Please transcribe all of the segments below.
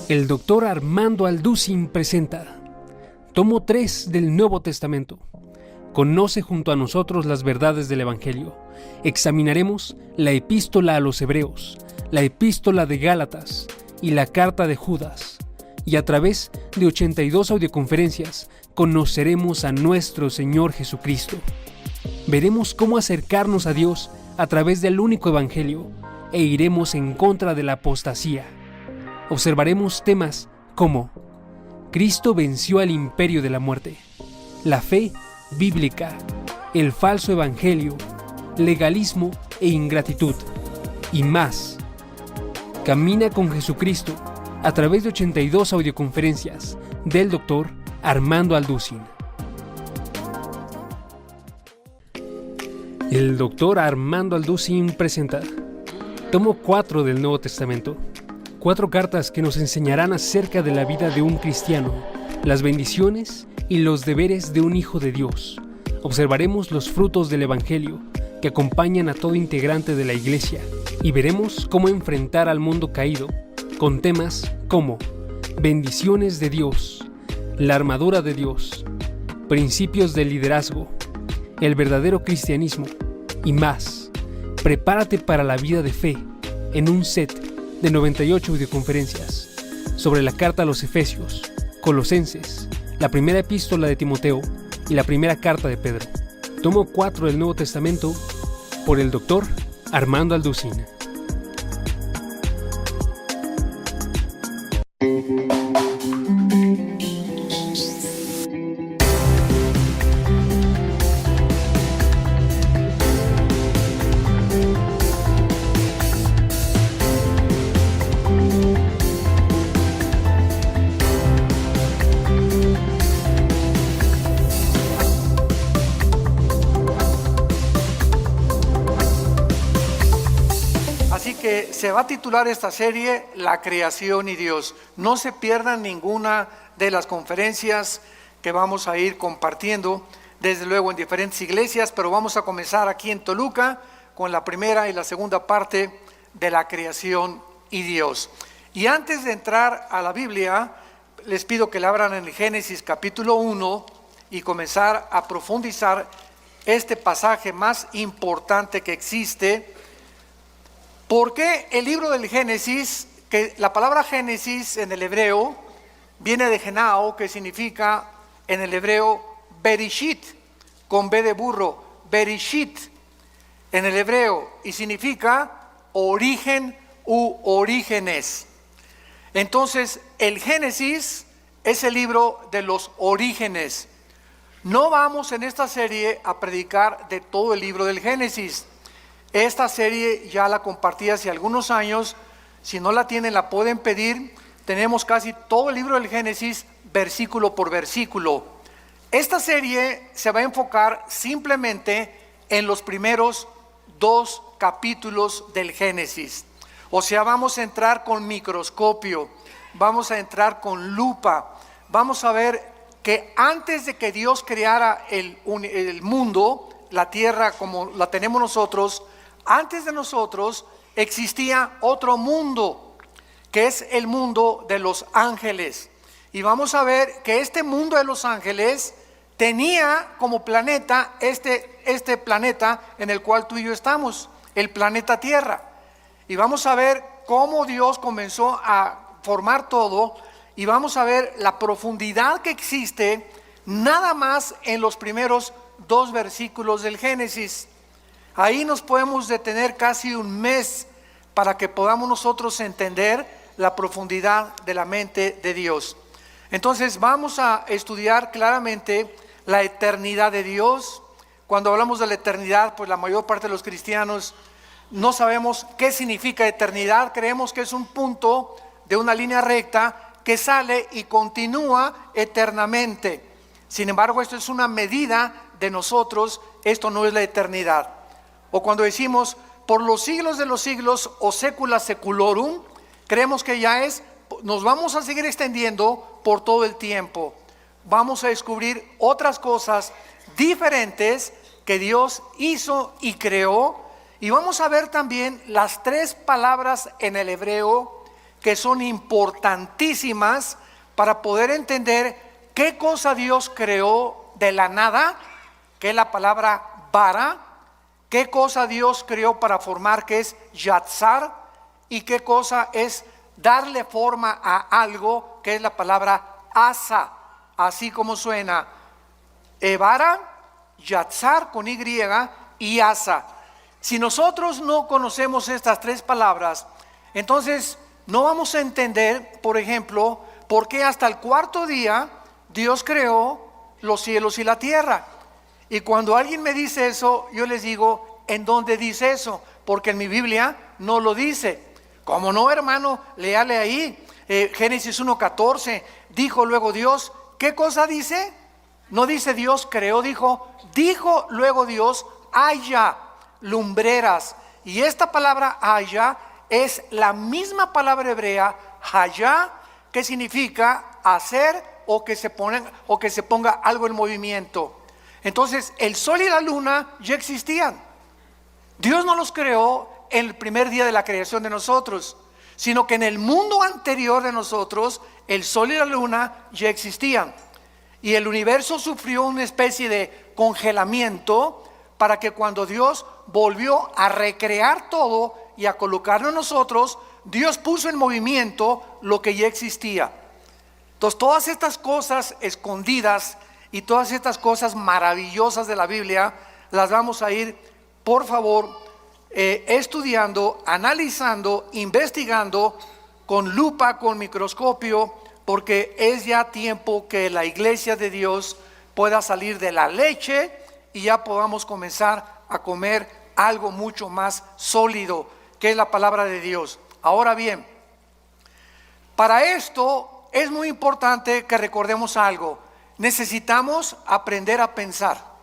El doctor Armando Alducin presenta Tomo 3 del Nuevo Testamento. Conoce junto a nosotros las verdades del Evangelio. Examinaremos la Epístola a los Hebreos, la Epístola de Gálatas y la Carta de Judas. Y a través de 82 audioconferencias conoceremos a nuestro Señor Jesucristo. Veremos cómo acercarnos a Dios a través del único Evangelio e iremos en contra de la apostasía. Observaremos temas como Cristo venció al imperio de la muerte, la fe bíblica, el falso evangelio, legalismo e ingratitud, y más. Camina con Jesucristo a través de 82 audioconferencias del Dr. Armando Alducin. El Dr. Armando Alducin presenta Tomo 4 del Nuevo Testamento. 4 cartas que nos enseñarán acerca de la vida de un cristiano, las bendiciones y los deberes de un hijo de Dios. Observaremos los frutos del Evangelio que acompañan a todo integrante de la Iglesia y veremos cómo enfrentar al mundo caído con temas como bendiciones de Dios, la armadura de Dios, principios del liderazgo, el verdadero cristianismo y más. Prepárate para la vida de fe en un set de 98 videoconferencias sobre la carta a los Efesios, Colosenses, la primera epístola de Timoteo y la primera carta de Pedro. Tomo 4 del Nuevo Testamento por el Dr. Armando Alducin. Se va a titular esta serie La creación y Dios. No se pierdan ninguna de las conferencias que vamos a ir compartiendo, desde luego en diferentes iglesias, pero vamos a comenzar aquí en Toluca con la primera y la segunda parte de la creación y Dios. Y antes de entrar a la Biblia, les pido que la abran en el Génesis capítulo 1 y comenzar a profundizar este pasaje más importante que existe. ¿Por qué el libro del Génesis? Que la palabra Génesis en el hebreo viene de Genao, que significa en el hebreo Bereshit, con B de burro, Bereshit en el hebreo, y significa origen u orígenes. Entonces el Génesis es el libro de los orígenes. No vamos en esta serie a predicar de todo el libro del Génesis. Esta serie ya la compartí hace algunos años. Si no la tienen, la pueden pedir. Tenemos casi todo el libro del Génesis, versículo por versículo. Esta serie se va a enfocar simplemente en los primeros 2 capítulos del Génesis. O sea, vamos a entrar con microscopio, vamos a entrar con lupa. Vamos a ver que antes de que Dios creara el mundo, la tierra como la tenemos nosotros, antes de nosotros existía otro mundo, que es el mundo de los ángeles. Y vamos a ver que este mundo de los ángeles tenía como planeta este planeta en el cual tú y yo estamos, el planeta Tierra. Y vamos a ver cómo Dios comenzó a formar todo, y vamos a ver la profundidad que existe nada más en los primeros 2 versículos del Génesis. Ahí nos podemos detener casi un mes para que podamos nosotros entender la profundidad de la mente de Dios. Entonces vamos a estudiar claramente la eternidad de Dios. Cuando hablamos de la eternidad, pues la mayor parte de los cristianos no sabemos qué significa eternidad. Creemos que es un punto de una línea recta que sale y continúa eternamente. Sin embargo, esto es una medida de nosotros, esto no es la eternidad. O cuando decimos por los siglos de los siglos o secula seculorum, creemos que ya nos vamos a seguir extendiendo por todo el tiempo. Vamos a descubrir otras cosas diferentes que Dios hizo y creó, y vamos a ver también las 3 palabras en el hebreo que son importantísimas para poder entender qué cosa Dios creó de la nada, que es la palabra bara, qué cosa Dios creó para formar, que es yatzar, y qué cosa es darle forma a algo, que es la palabra asa, así como suena, bara, yatzar con Y y asa. Si nosotros no conocemos estas tres palabras, entonces no vamos a entender, por ejemplo, por qué hasta el cuarto día Dios creó los cielos y la tierra. Y cuando alguien me dice eso, yo les digo, ¿en dónde dice eso? Porque en mi Biblia no lo dice. ¿Cómo no, hermano? Léale ahí, Génesis 1:14, dijo luego Dios, ¿qué cosa dice? No dice Dios creó, dijo luego Dios, haya lumbreras. Y esta palabra haya es la misma palabra hebrea, haya, que significa hacer o que se ponga algo en movimiento. Entonces el sol y la luna ya existían. Dios no los creó en el primer día de la creación de nosotros, sino que en el mundo anterior de nosotros el sol y la luna ya existían. Y el universo sufrió una especie de congelamiento para que cuando Dios volvió a recrear todo y a colocarlo en nosotros, Dios puso en movimiento lo que ya existía. Entonces todas estas cosas escondidas y todas estas cosas maravillosas de la Biblia las vamos a ir, por favor, estudiando, analizando, investigando con lupa, con microscopio, porque es ya tiempo que la iglesia de Dios pueda salir de la leche y ya podamos comenzar a comer algo mucho más sólido, que es la palabra de Dios. Ahora bien, para esto es muy importante que recordemos algo. Necesitamos aprender a pensar.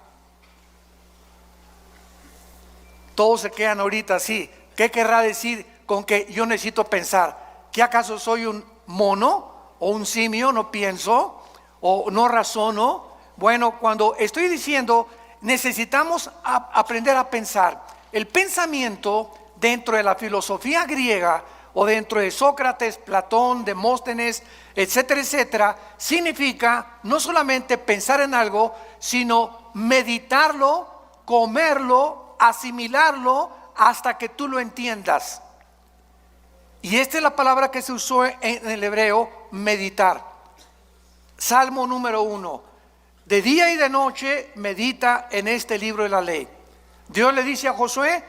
Todos se quedan ahorita así. ¿Qué querrá decir con que yo necesito pensar? ¿Que acaso soy un mono o un simio? ¿No pienso o no razono? Bueno, cuando estoy diciendo necesitamos aprender a pensar, el pensamiento dentro de la filosofía griega o dentro de Sócrates, Platón, Demóstenes, etcétera, etcétera, significa no solamente pensar en algo, sino meditarlo, comerlo, asimilarlo hasta que tú lo entiendas. Y esta es la palabra que se usó en el hebreo, meditar. Salmo número 1. De día y de noche medita en este libro de la ley. Dios le dice a Josué,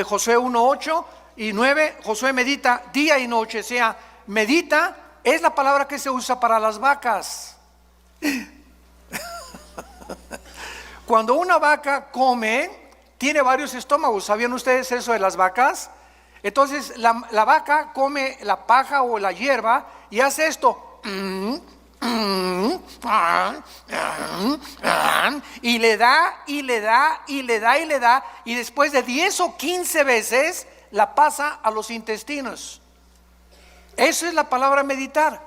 Josué 1:8 y 9, Josué medita día y noche. O sea, medita es la palabra que se usa para las vacas. Cuando una vaca come, tiene varios estómagos. ¿Sabían ustedes eso de las vacas? Entonces la vaca come la paja o la hierba y hace esto. Y le da, y le da, y le da, y le da. Y después de 10 o 15 veces la pasa a los intestinos. Eso es la palabra meditar.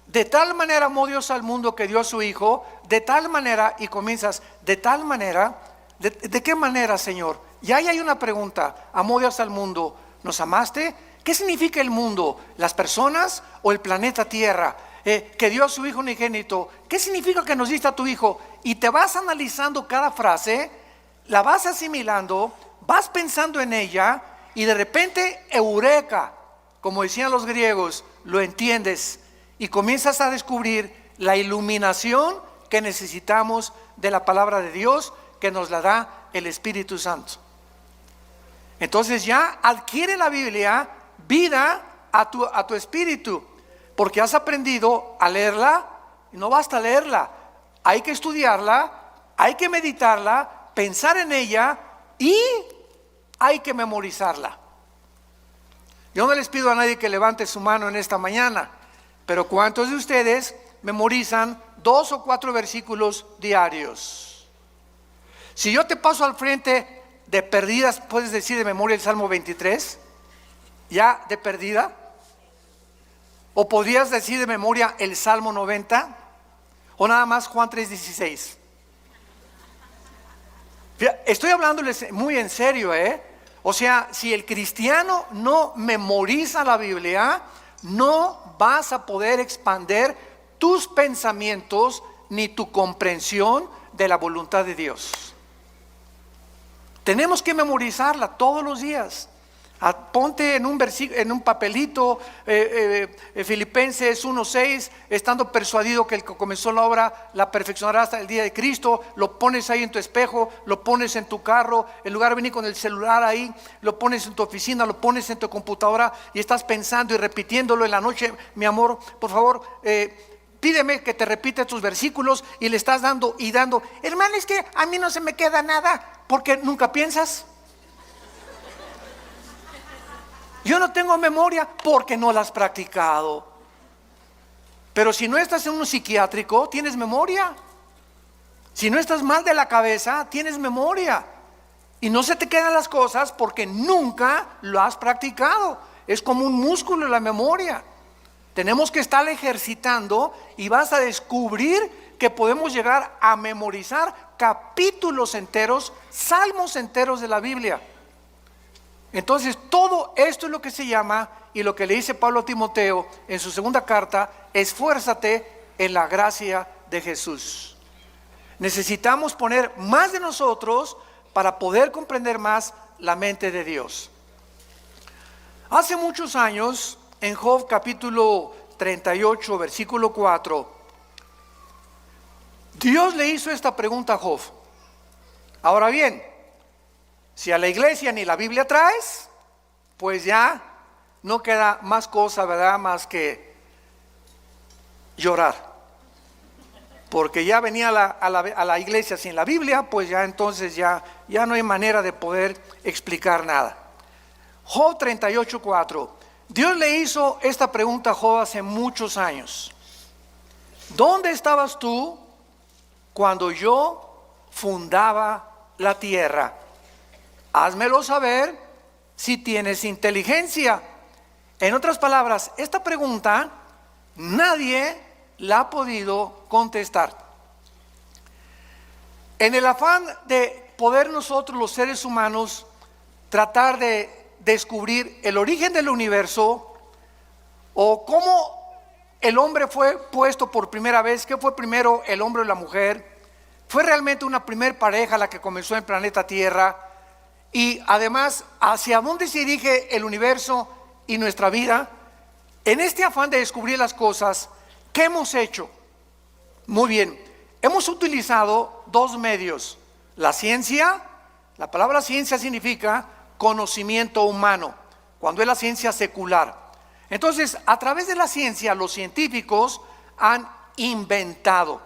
De tal manera amó Dios al mundo que dio a su Hijo. De tal manera, y comienzas, de tal manera. ¿De qué manera, Señor? Y ahí hay una pregunta. ¿Amó Dios al mundo? ¿Nos amaste? ¿Qué significa el mundo? ¿Las personas o el planeta Tierra? Que dio a su Hijo unigénito. ¿Qué significa que nos diste a tu Hijo? Y te vas analizando cada frase, la vas asimilando, vas pensando en ella y de repente, eureka, como decían los griegos, lo entiendes y comienzas a descubrir la iluminación que necesitamos de la palabra de Dios, que nos la da el Espíritu Santo. Entonces ya adquiere la Biblia vida a tu espíritu, porque has aprendido a leerla. Y no basta leerla, hay que estudiarla, hay que meditarla, pensar en ella y hay que memorizarla. Yo no les pido a nadie que levante su mano en esta mañana, pero ¿cuántos de ustedes memorizan 2 o 4 versículos diarios? Si yo te paso al frente, de perdidas, ¿puedes decir de memoria el Salmo 23? ¿Ya de perdida? ¿O podrías decir de memoria el Salmo 90? ¿O nada más Juan 3:16? Estoy hablándoles muy en serio, O sea, si el cristiano no memoriza la Biblia, no vas a poder expander tus pensamientos ni tu comprensión de la voluntad de Dios. Tenemos que memorizarla todos los días. Ponte en un papelito, Filipenses 1:6, estando persuadido que el que comenzó la obra la perfeccionará hasta el día de Cristo. Lo pones ahí en tu espejo, lo pones en tu carro, en lugar de venir con el celular ahí, lo pones en tu oficina, lo pones en tu computadora y estás pensando y repitiéndolo en la noche. Mi amor, por favor, pídeme que te repita tus versículos, y le estás dando y dando. Hermano, es que a mí no se me queda nada, porque nunca piensas. Yo no tengo memoria porque no la has practicado. Pero si no estás en un psiquiátrico, tienes memoria. Si no estás mal de la cabeza, tienes memoria. Y no se te quedan las cosas porque nunca lo has practicado. Es como un músculo la memoria. Tenemos que estar ejercitando, y vas a descubrir que podemos llegar a memorizar capítulos enteros, salmos enteros de la Biblia. Entonces, todo esto es lo que se llama, y lo que le dice Pablo a Timoteo en su segunda carta: esfuérzate en la gracia de Jesús. Necesitamos poner más de nosotros para poder comprender más la mente de Dios. Hace muchos años, en Job capítulo 38, versículo 4, Dios le hizo esta pregunta a Job. Ahora bien, si a la iglesia ni la Biblia traes, pues ya no queda más cosa, ¿verdad?, más que llorar. Porque ya venía a la iglesia sin la Biblia, pues ya entonces ya no hay manera de poder explicar nada. Job 38:4. Dios le hizo esta pregunta a Job hace muchos años. ¿Dónde estabas tú cuando yo fundaba la tierra? Házmelo saber si tienes inteligencia. En otras palabras, esta pregunta nadie la ha podido contestar. En el afán de poder nosotros, los seres humanos, tratar de descubrir el origen del universo, o cómo el hombre fue puesto por primera vez, qué fue primero, el hombre o la mujer, fue realmente una primer pareja la que comenzó en el planeta Tierra, y además hacia dónde se dirige el universo y nuestra vida. En este afán de descubrir las cosas, ¿qué hemos hecho? Muy bien, hemos utilizado dos medios: la ciencia. La palabra ciencia significa conocimiento humano, cuando es la ciencia secular. Entonces, a través de la ciencia, los científicos han inventado,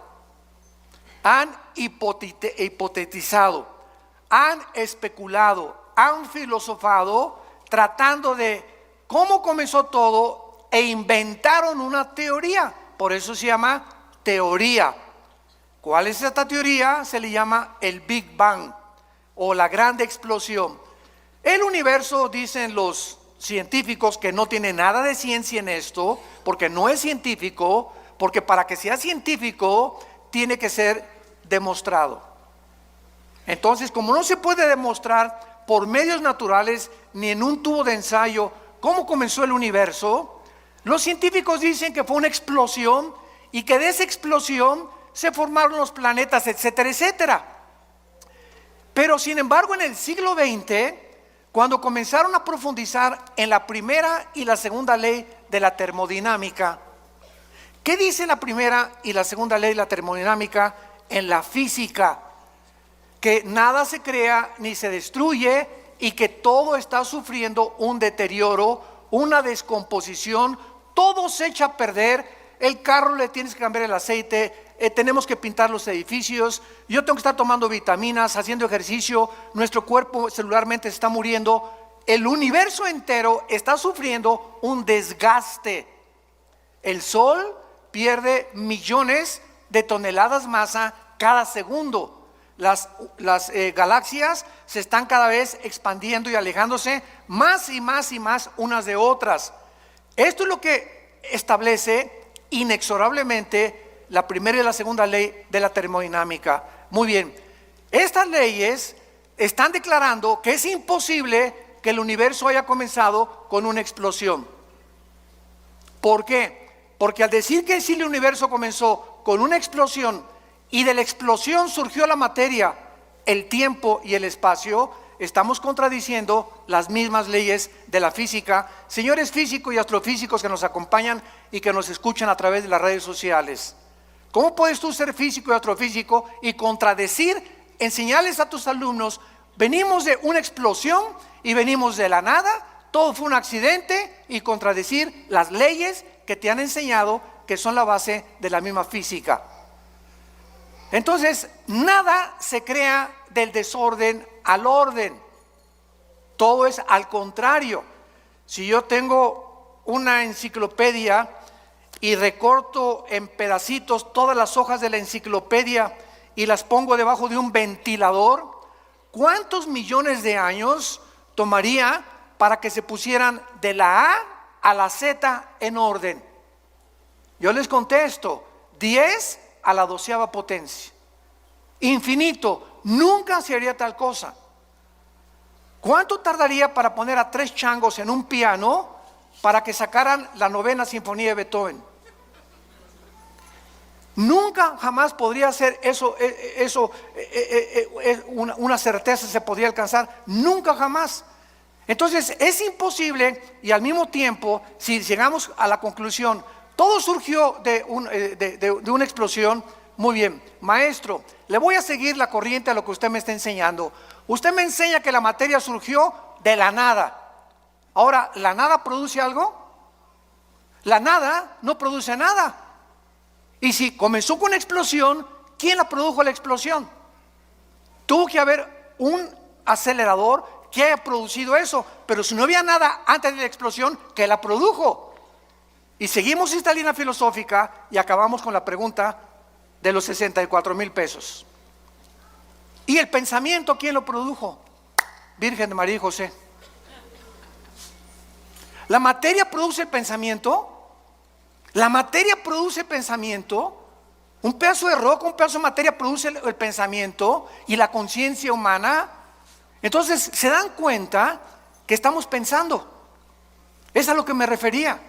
han hipotetizado, han especulado, han filosofado, tratando de cómo comenzó todo, e inventaron una teoría. Por eso se llama teoría. ¿Cuál es esta teoría? Se le llama el Big Bang, o la gran explosión. El universo, dicen los científicos, que no tiene nada de ciencia en esto, porque no es científico, porque para que sea científico tiene que ser demostrado. Entonces, como no se puede demostrar por medios naturales ni en un tubo de ensayo cómo comenzó el universo, los científicos dicen que fue una explosión, y que de esa explosión se formaron los planetas, etcétera, etcétera. Pero sin embargo, en el siglo XX, cuando comenzaron a profundizar en la primera y la segunda ley de la termodinámica, ¿qué dice la primera y la segunda ley de la termodinámica en la física? Que nada se crea ni se destruye, y que todo está sufriendo un deterioro, una descomposición, todo se echa a perder. El carro le tienes que cambiar el aceite, tenemos que pintar los edificios, yo tengo que estar tomando vitaminas, haciendo ejercicio, nuestro cuerpo celularmente se está muriendo, el universo entero está sufriendo un desgaste. El Sol pierde millones de toneladas masa cada segundo. Las galaxias se están cada vez expandiendo y alejándose más y más y más unas de otras. Esto es lo que establece inexorablemente la primera y la segunda ley de la termodinámica. Muy bien, estas leyes están declarando que es imposible que el universo haya comenzado con una explosión. ¿Por qué? Porque al decir que el universo comenzó con una explosión y de la explosión surgió la materia, el tiempo y el espacio, estamos contradiciendo las mismas leyes de la física. Señores físicos y astrofísicos que nos acompañan y que nos escuchan a través de las redes sociales, ¿cómo puedes tú ser físico y astrofísico y contradecir, enseñarles a tus alumnos, venimos de una explosión y venimos de la nada, todo fue un accidente, y contradecir las leyes que te han enseñado que son la base de la misma física? Entonces, nada se crea del desorden al orden. Todo es al contrario. Si yo tengo una enciclopedia y recorto en pedacitos todas las hojas de la enciclopedia y las pongo debajo de un ventilador, ¿cuántos millones de años tomaría para que se pusieran de la A a la Z en orden? Yo les contesto, 10 a la 12ª potencia. Infinito, nunca se haría tal cosa. ¿Cuánto tardaría para poner a 3 changos en un piano para que sacaran la 9ª sinfonía de Beethoven? Nunca jamás podría ser eso, una certeza se podría alcanzar, nunca jamás. Entonces es imposible, y al mismo tiempo, si llegamos a la conclusión, todo surgió de una explosión. Muy bien, maestro, le voy a seguir la corriente a lo que usted me está enseñando. Usted me enseña que la materia surgió de la nada. Ahora, ¿la nada produce algo? La nada no produce nada. Y si comenzó con una explosión, ¿quién la produjo la explosión? Tuvo que haber un acelerador que haya producido eso, pero si no había nada antes de la explosión, ¿qué la produjo? Y seguimos esta línea filosófica y acabamos con la pregunta de los 64,000 pesos. ¿Y el pensamiento quién lo produjo? Virgen de María y José. ¿La materia produce el pensamiento? La materia produce pensamiento. Un pedazo de roca, un pedazo de materia produce el pensamiento y la conciencia humana. Entonces se dan cuenta que estamos pensando. Es a lo que me refería.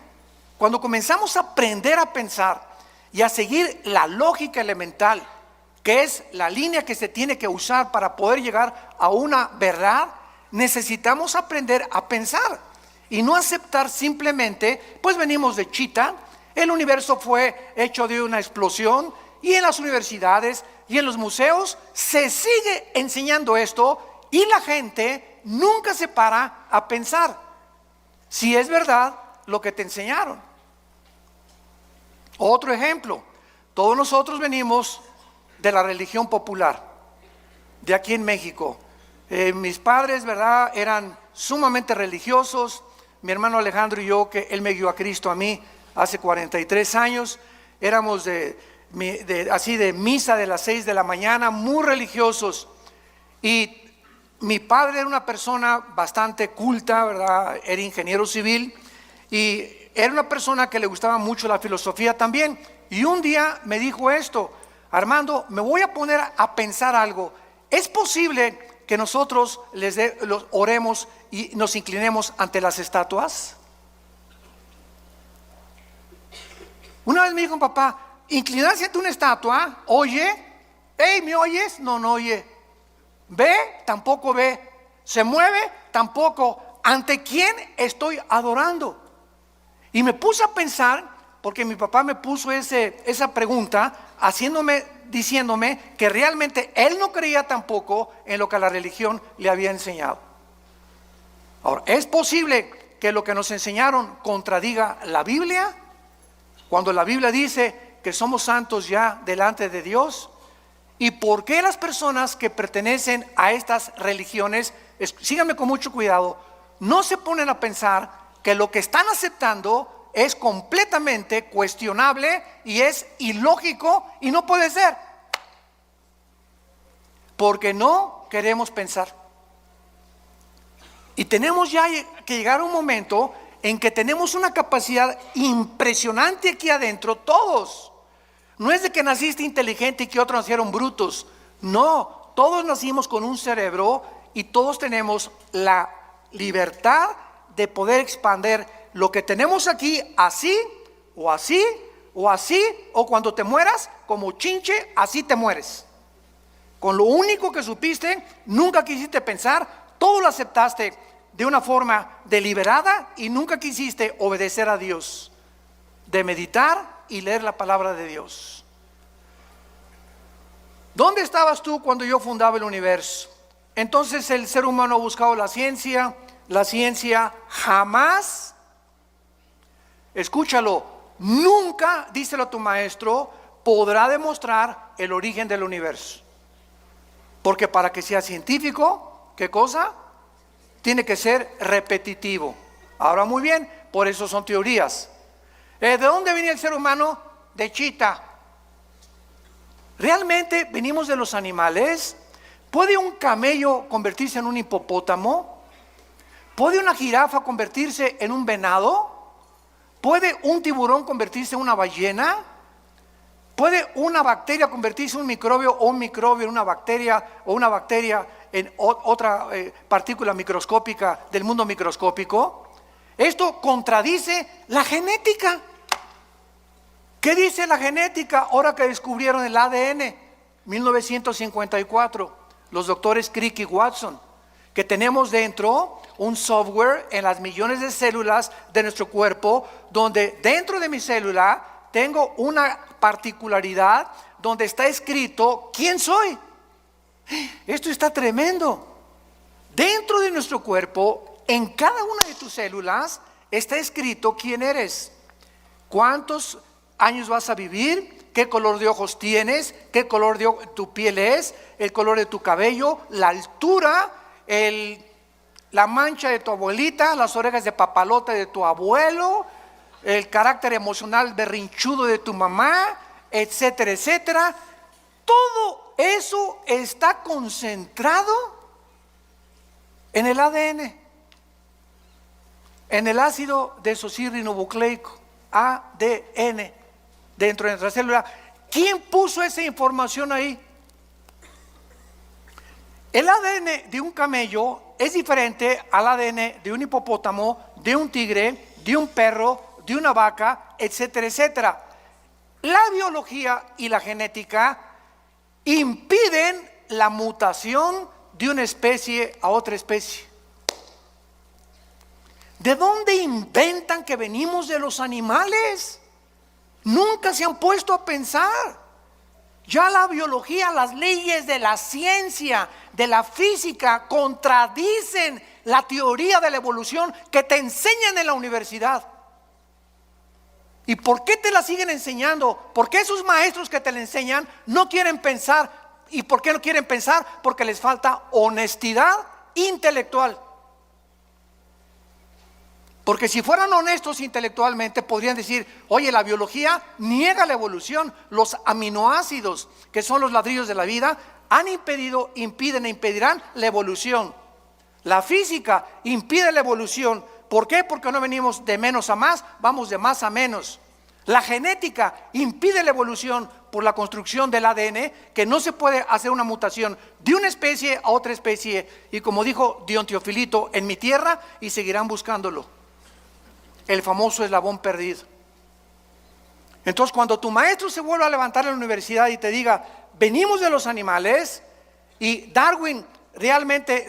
Cuando comenzamos a aprender a pensar y a seguir la lógica elemental, que es la línea que se tiene que usar para poder llegar a una verdad, necesitamos aprender a pensar y no aceptar simplemente, pues venimos de Chita, el universo fue hecho de una explosión, y en las universidades y en los museos se sigue enseñando esto y la gente nunca se para a pensar si es verdad lo que te enseñaron. Otro ejemplo, todos nosotros venimos de la religión popular, de aquí en México. Mis padres, ¿verdad?, eran sumamente religiosos. Mi hermano Alejandro y yo, que él me guió a Cristo a mí hace 43 años, éramos así de misa de las 6 de la mañana, muy religiosos. Y mi padre era una persona bastante culta, ¿verdad?, era ingeniero civil y era una persona que le gustaba mucho la filosofía también. Y un día me dijo esto: Armando, me voy a poner a pensar algo. ¿Es posible que nosotros los oremos y nos inclinemos ante las estatuas? Una vez me dijo papá, inclinarse ante una estatua, oye, hey, ¿me oyes? No, no oye. ¿Ve? Tampoco ve. ¿Se mueve? Tampoco. ¿Ante quién estoy adorando? Y me puse a pensar, porque mi papá me puso esa pregunta, diciéndome que realmente él no creía tampoco en lo que la religión le había enseñado. Ahora, ¿es posible que lo que nos enseñaron contradiga la Biblia? Cuando la Biblia dice que somos santos ya delante de Dios. ¿Y por qué las personas que pertenecen a estas religiones, síganme con mucho cuidado, no se ponen a pensar que lo que están aceptando es completamente cuestionable y es ilógico y no puede ser? Porque no queremos pensar. Y tenemos ya que llegar a un momento en que tenemos una capacidad impresionante aquí adentro, todos. No es de que naciste inteligente y que otros nacieron brutos. No, todos nacimos con un cerebro y todos tenemos la libertad de poder expandir lo que tenemos aquí así o así, o así, o cuando te mueras, como chinche, así te mueres. Con lo único que supiste, nunca quisiste pensar, todo lo aceptaste de una forma deliberada y nunca quisiste obedecer a Dios, de meditar y leer la palabra de Dios. ¿Dónde estabas tú cuando yo fundaba el universo? Entonces el ser humano ha buscado la ciencia jamás, escúchalo, nunca, díselo a tu maestro, podrá demostrar el origen del universo. Porque para que sea científico, ¿qué cosa? Tiene que ser repetitivo. Ahora muy bien, por eso son teorías. ¿De dónde venía el ser humano? De chita. ¿Realmente venimos de los animales? ¿Puede un camello convertirse en un hipopótamo? ¿Puede una jirafa convertirse en un venado? ¿Puede un tiburón convertirse en una ballena? ¿Puede una bacteria convertirse en un microbio o un microbio en una bacteria o una bacteria en otra partícula microscópica del mundo microscópico? Esto contradice la genética. ¿Qué dice la genética ahora que descubrieron el ADN? 1954, los doctores Crick y Watson, que tenemos dentro un software en las millones de células de nuestro cuerpo, donde dentro de mi célula tengo una particularidad donde está escrito quién soy. Esto está tremendo. Dentro de nuestro cuerpo, en cada una de tus células, está escrito quién eres, cuántos años vas a vivir, qué color de ojos tienes, qué color de tu piel es, el color de tu cabello, la altura, la mancha de tu abuelita, las orejas de papalote de tu abuelo, el carácter emocional berrinchudo de tu mamá, etcétera, etcétera. Todo eso está concentrado en el ADN, en el ácido desoxirribonucleico, ADN, dentro de nuestra célula. ¿Quién puso esa información ahí? El ADN de un camello es diferente al ADN de un hipopótamo, de un tigre, de un perro, de una vaca, etcétera, etcétera. La biología y la genética impiden la mutación de una especie a otra especie. ¿De dónde inventan que venimos de los animales? Nunca se han puesto a pensar. Ya la biología, las leyes de la ciencia, de la física, contradicen la teoría de la evolución que te enseñan en la universidad. ¿Y por qué te la siguen enseñando? ¿Por qué esos maestros que te la enseñan no quieren pensar? ¿Y por qué no quieren pensar? Porque les falta honestidad intelectual. Porque si fueran honestos intelectualmente podrían decir, oye, la biología niega la evolución. Los aminoácidos, que son los ladrillos de la vida, han impedido, impiden e impedirán la evolución. La física impide la evolución. ¿Por qué? Porque no venimos de menos a más, vamos de más a menos. La genética impide la evolución por la construcción del ADN, que no se puede hacer una mutación de una especie a otra especie. Y como dijo Dion Teofilito, en mi tierra, y seguirán buscándolo. El famoso eslabón perdido. Entonces, cuando tu maestro se vuelva a levantar en la universidad y te diga, venimos de los animales, y Darwin realmente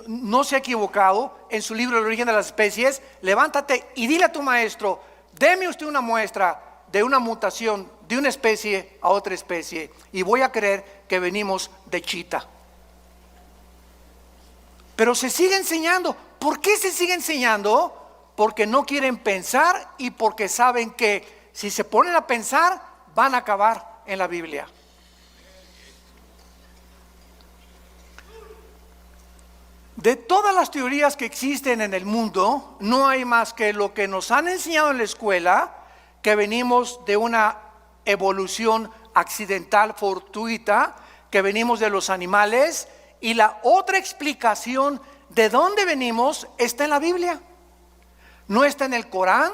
no se ha equivocado en su libro El origen de las especies, levántate y dile a tu maestro, deme usted una muestra de una mutación de una especie a otra especie, y voy a creer que venimos de chita. Pero se sigue enseñando. ¿Por qué se sigue enseñando? Porque no quieren pensar y porque saben que si se ponen a pensar van a acabar en la Biblia. De todas las teorías que existen en el mundo, no hay más que lo que nos han enseñado en la escuela, que venimos de una evolución accidental, fortuita, que venimos de los animales, y la otra explicación de dónde venimos está en la Biblia. No está en el Corán,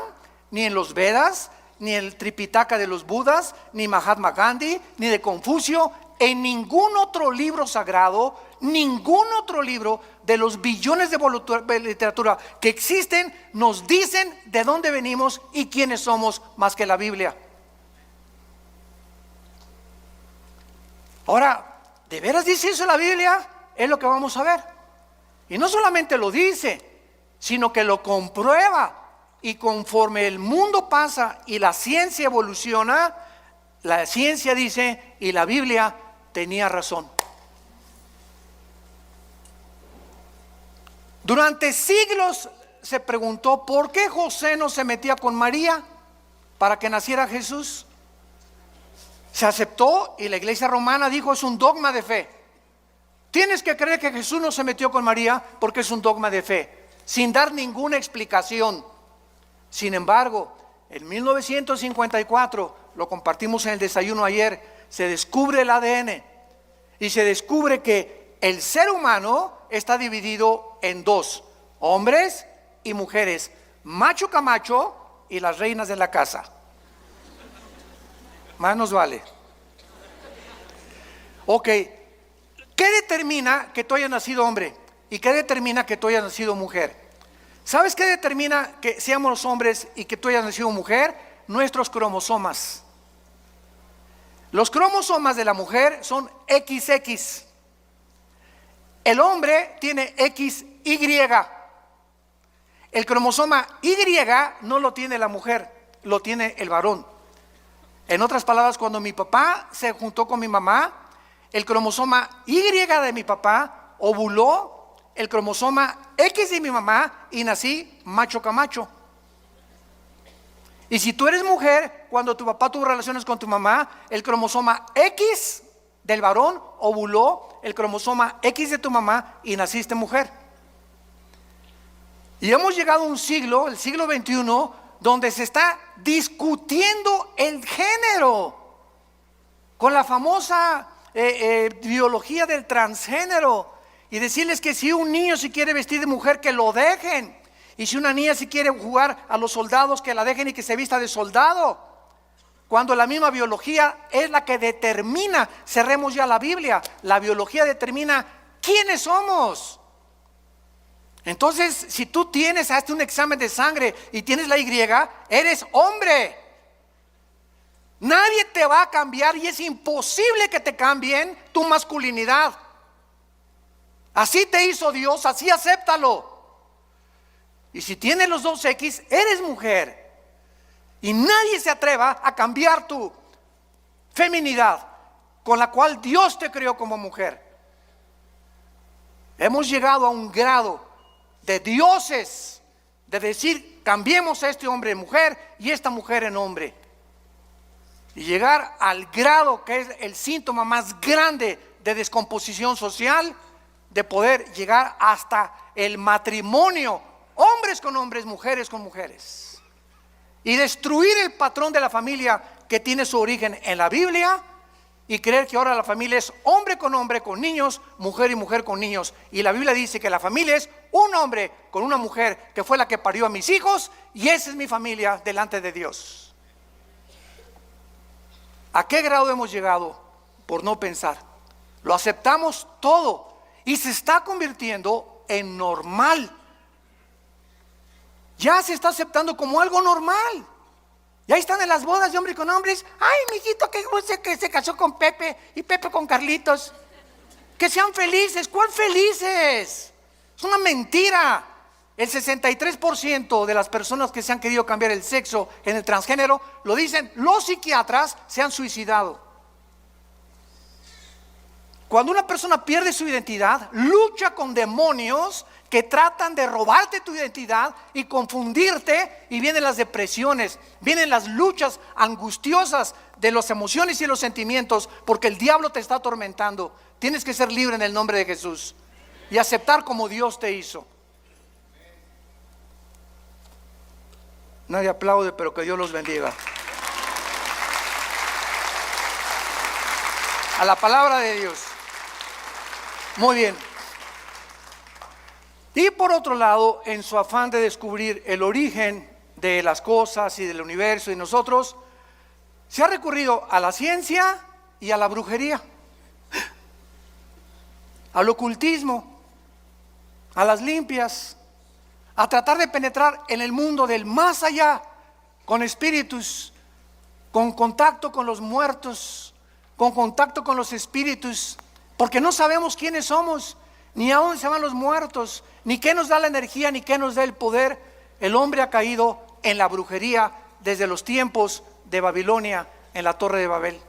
ni en los Vedas, ni en el Tripitaka de los Budas, ni Mahatma Gandhi, ni de Confucio, en ningún otro libro sagrado, ningún otro libro de los billones de literatura que existen nos dicen de dónde venimos y quiénes somos más que la Biblia. Ahora, ¿de veras dice eso la Biblia? Es lo que vamos a ver. Y no solamente lo dice, sino que lo comprueba. Y conforme el mundo pasa y la ciencia evoluciona, la ciencia dice, y la Biblia tenía razón. Durante siglos se preguntó por qué José no se metía con María para que naciera Jesús. Se aceptó y la iglesia romana dijo, es un dogma de fe. Tienes que creer que Jesús no se metió con María porque es un dogma de fe, sin dar ninguna explicación. Sin embargo, en 1954, lo compartimos en el desayuno ayer, se descubre el ADN y se descubre que el ser humano está dividido en dos, hombres y mujeres, macho camacho y las reinas de la casa. Más nos vale. Ok, ¿qué determina que tú hayas nacido hombre? ¿Y qué determina que tú hayas nacido mujer? ¿Sabes qué determina que seamos hombres y que tú hayas nacido mujer? Nuestros cromosomas. Los cromosomas de la mujer son XX. El hombre tiene XY. El cromosoma Y no lo tiene la mujer, lo tiene el varón. En otras palabras, cuando mi papá se juntó con mi mamá, el cromosoma Y de mi papá ovuló el cromosoma X de mi mamá y nací macho camacho. Y si tú eres mujer, cuando tu papá tuvo relaciones con tu mamá, el cromosoma X del varón ovuló el cromosoma X de tu mamá y naciste mujer. Y hemos llegado a un siglo, el siglo XXI, donde se está discutiendo el género con la famosa biología del transgénero, y decirles que si un niño se quiere vestir de mujer, que lo dejen, y si una niña se quiere jugar a los soldados, que la dejen y que se vista de soldado, cuando la misma biología es la que determina. Cerremos ya la Biblia, la biología determina quiénes somos. Entonces, si tú hazte un examen de sangre y tienes la Y, eres hombre. Nadie te va a cambiar y es imposible que te cambien tu masculinidad. Así te hizo Dios, así acéptalo. Y si tienes los dos X, eres mujer. Y nadie se atreva a cambiar tu feminidad con la cual Dios te creó como mujer. Hemos llegado a un grado de dioses, de decir, cambiemos a este hombre en mujer y esta mujer en hombre. Y llegar al grado que es el síntoma más grande de descomposición social, de poder llegar hasta el matrimonio, hombres con hombres, mujeres con mujeres, y destruir el patrón de la familia que tiene su origen en la Biblia, y creer que ahora la familia es hombre, con niños, mujer y mujer con niños. Y la Biblia dice que la familia es un hombre con una mujer que fue la que parió a mis hijos, y esa es mi familia delante de Dios. ¿A qué grado hemos llegado por no pensar? Lo aceptamos todo y se está convirtiendo en normal. Ya se está aceptando como algo normal. Y ahí están en las bodas de hombres con hombres. Ay, mijito, que se casó con Pepe y Pepe con Carlitos. Que sean felices. ¿Cuál felices? Es una mentira. El 63% de las personas que se han querido cambiar el sexo en el transgénero, lo dicen los psiquiatras, se han suicidado. Cuando una persona pierde su identidad, lucha con demonios que tratan de robarte tu identidad y confundirte, y vienen las depresiones, vienen las luchas angustiosas de las emociones y los sentimientos, porque el diablo te está atormentando. Tienes que ser libre en el nombre de Jesús y aceptar como Dios te hizo. Nadie aplaude, pero que Dios los bendiga. A la palabra de Dios. Muy bien. Y por otro lado, en su afán de descubrir el origen de las cosas y del universo y nosotros, se ha recurrido a la ciencia y a la brujería. al ocultismo, a las limpias, a tratar de penetrar en el mundo del más allá, con espíritus, con contacto con los muertos, con contacto con los espíritus, porque no sabemos quiénes somos, ni a dónde se van los muertos, ni qué nos da la energía, ni qué nos da el poder. El hombre ha caído en la brujería desde los tiempos de Babilonia, en la Torre de Babel.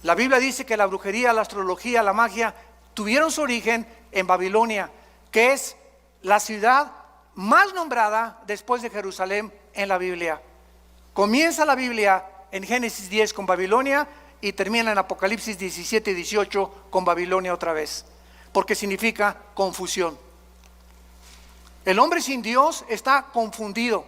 La Biblia dice que la brujería, la astrología, la magia tuvieron su origen en Babilonia, que es la ciudad más nombrada después de Jerusalén en la Biblia. Comienza la Biblia en Génesis 10 con Babilonia y termina en Apocalipsis 17 y 18 con Babilonia otra vez, porque significa confusión. El hombre sin Dios está confundido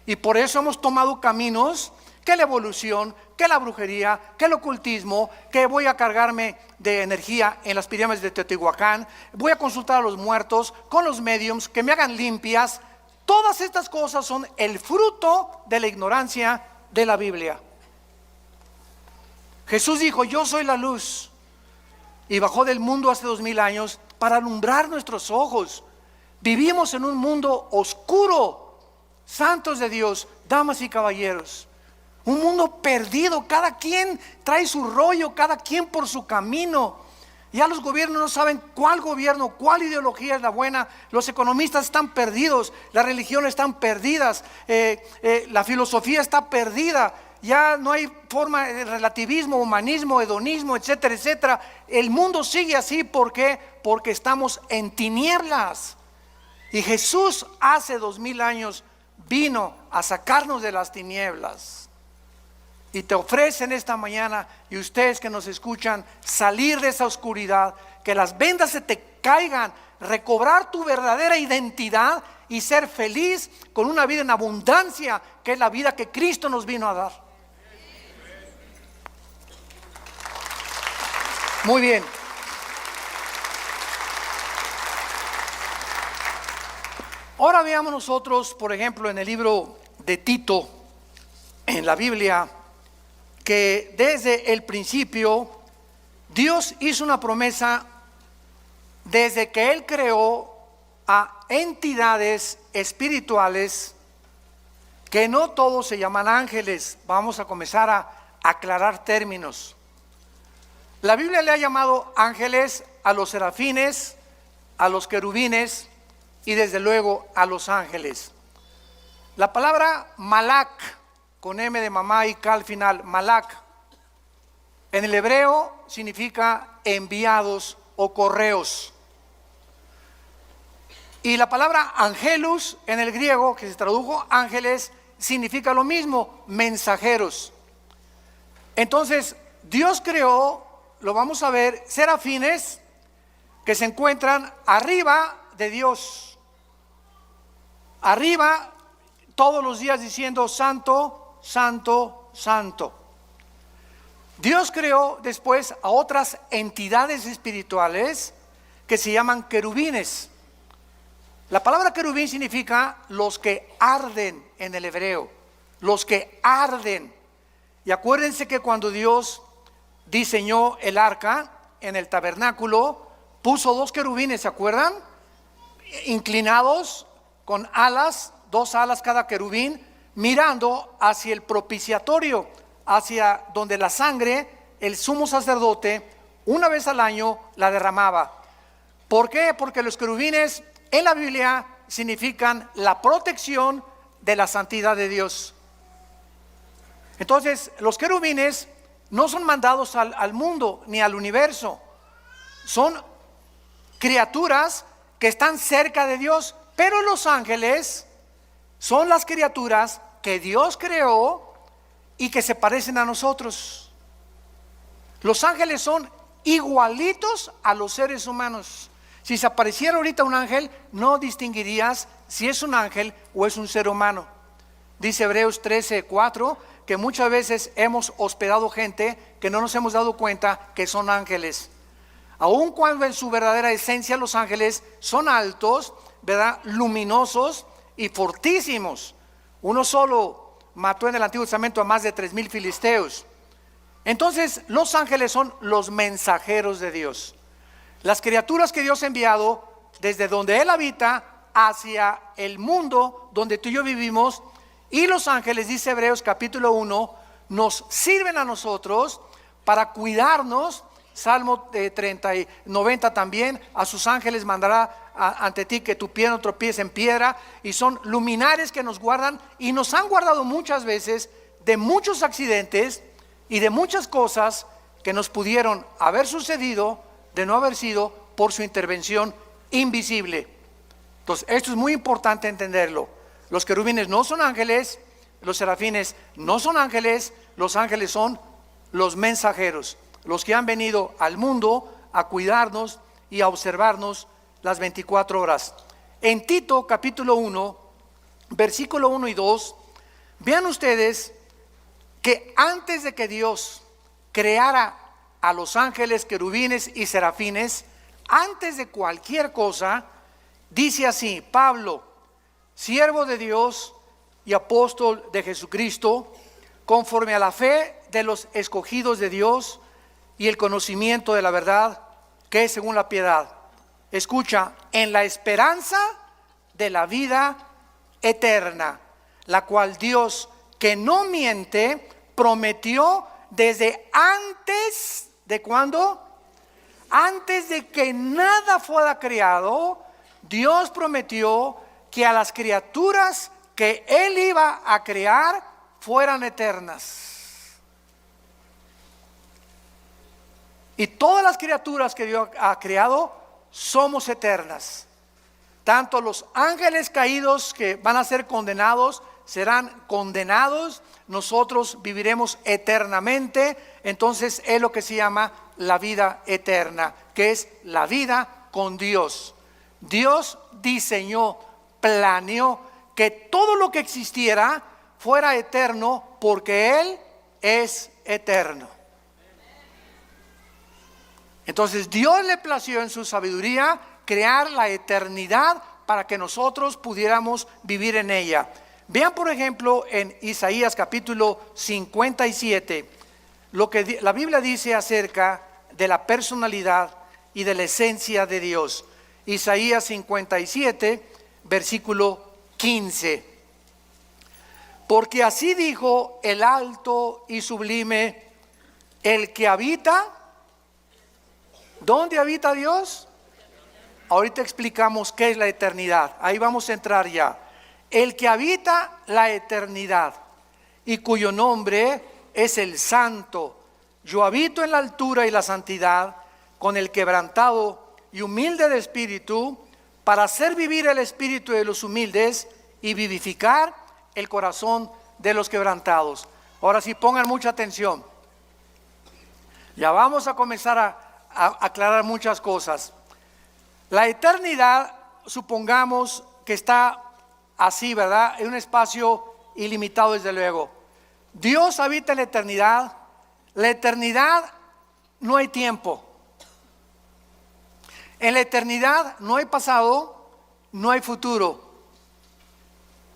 y por eso hemos tomado caminos que la evolución, que la brujería, que el ocultismo, que voy a cargarme de energía en las pirámides de Teotihuacán, voy a consultar a los muertos con los mediums que me hagan limpias. Todas estas cosas son el fruto de la ignorancia de la Biblia. Jesús dijo: yo soy la luz, y bajó del mundo hace 2000 años para alumbrar nuestros ojos. Vivimos en un mundo oscuro, santos de Dios, damas y caballeros. Un mundo perdido, cada quien trae su rollo, cada quien por su camino. Ya los gobiernos no saben cuál gobierno, cuál ideología es la buena. Los economistas están perdidos, las religiones están perdidas, la filosofía está perdida. Ya no hay forma de relativismo, humanismo, hedonismo, etcétera, etcétera. El mundo sigue así, ¿por qué? Porque estamos en tinieblas. Y Jesús hace 2000 años vino a sacarnos de las tinieblas. Y te ofrecen esta mañana, y ustedes que nos escuchan, salir de esa oscuridad, que las vendas se te caigan, recobrar tu verdadera identidad y ser feliz con una vida en abundancia, que es la vida que Cristo nos vino a dar. Muy bien. Ahora veamos nosotros, por ejemplo, en el libro de Tito, en la Biblia, que desde el principio Dios hizo una promesa desde que Él creó a entidades espirituales que no todos se llaman ángeles. Vamos a comenzar a aclarar términos. La Biblia le ha llamado ángeles a los serafines, a los querubines y desde luego a los ángeles. La palabra malak, con M de mamá y K al final, malak, en el hebreo significa enviados o correos. Y la palabra angelus en el griego, que se tradujo ángeles, significa lo mismo, mensajeros. Entonces, Dios creó, lo vamos a ver, serafines que se encuentran arriba de Dios. Arriba, todos los días diciendo santo, santo, santo. Dios creó después a otras entidades espirituales que se llaman querubines. La palabra querubín significa los que arden en el hebreo, los que arden. Y acuérdense que cuando Dios diseñó el arca en el tabernáculo, puso 2 querubines, ¿se acuerdan? Inclinados con alas, 2 alas cada querubín, mirando hacia el propiciatorio, hacia donde la sangre, el sumo sacerdote, una vez al año la derramaba. ¿Por qué? Porque los querubines en la Biblia significan la protección de la santidad de Dios. Entonces, los querubines no son mandados al mundo ni al universo. Son criaturas que están cerca de Dios, pero los ángeles son las criaturas que Dios creó y que se parecen a nosotros. Los ángeles son igualitos a los seres humanos. Si se apareciera ahorita un ángel, no distinguirías si es un ángel o es un ser humano. Dice Hebreos 13:4 que muchas veces hemos hospedado gente que no nos hemos dado cuenta que son ángeles. Aun cuando en su verdadera esencia los ángeles son altos, ¿verdad?, luminosos y fortísimos. Uno solo mató en el Antiguo Testamento a más de 3000 filisteos. Entonces los ángeles son los mensajeros de Dios. las criaturas que Dios ha enviado desde donde Él habita hacia el mundo donde tú y yo vivimos, y los ángeles, dice Hebreos capítulo 1, nos sirven a nosotros para cuidarnos. Salmo 30 y 90 también: a sus ángeles mandará ante ti que tu pie no tropiece en piedra. Y son luminares que nos guardan, y nos han guardado muchas veces de muchos accidentes y de muchas cosas que nos pudieron haber sucedido de no haber sido por su intervención invisible. Entonces esto es muy importante entenderlo. Los querubines no son ángeles, los serafines no son ángeles, los ángeles son los mensajeros, los que han venido al mundo a cuidarnos y a observarnos las 24 horas. En Tito capítulo 1, versículo 1 y 2, vean ustedes que antes de que Dios creara a los ángeles, querubines y serafines, antes de cualquier cosa, dice así: Pablo, siervo de Dios y apóstol de Jesucristo, conforme a la fe de los escogidos de Dios y el conocimiento de la verdad que es según la piedad. Escucha: en la esperanza de la vida eterna, la cual Dios, que no miente, prometió desde antes de ¿cuándo? Antes de que nada fuera creado. Dios prometió que a las criaturas que Él iba a crear fueran eternas. Y todas las criaturas que Dios ha creado somos eternas. Tanto los ángeles caídos que van a ser condenados serán condenados, nosotros viviremos eternamente. Entonces es lo que se llama la vida eterna, que es la vida con Dios. Dios diseñó, planeó que todo lo que existiera fuera eterno, porque Él es eterno. Entonces Dios le plació en su sabiduría crear la eternidad para que nosotros pudiéramos vivir en ella. Vean por ejemplo en Isaías capítulo 57 lo que la Biblia dice acerca de la personalidad y de la esencia de Dios. Isaías 57 versículo 15: porque así dijo el alto y sublime, el que habita. ¿Dónde habita Dios? Ahorita explicamos qué es la eternidad, ahí vamos a entrar ya. El que habita la eternidad y cuyo nombre es el Santo. Yo habito en la altura y la santidad, con el quebrantado y humilde de espíritu, para hacer vivir el espíritu de los humildes y vivificar el corazón de los quebrantados. Ahora sí, pongan mucha atención. Ya vamos a comenzar a aclarar muchas cosas. La eternidad, supongamos que está así, ¿verdad? En un espacio ilimitado, desde luego. Dios habita en la eternidad. La eternidad no hay tiempo. En la eternidad no hay pasado, no hay futuro.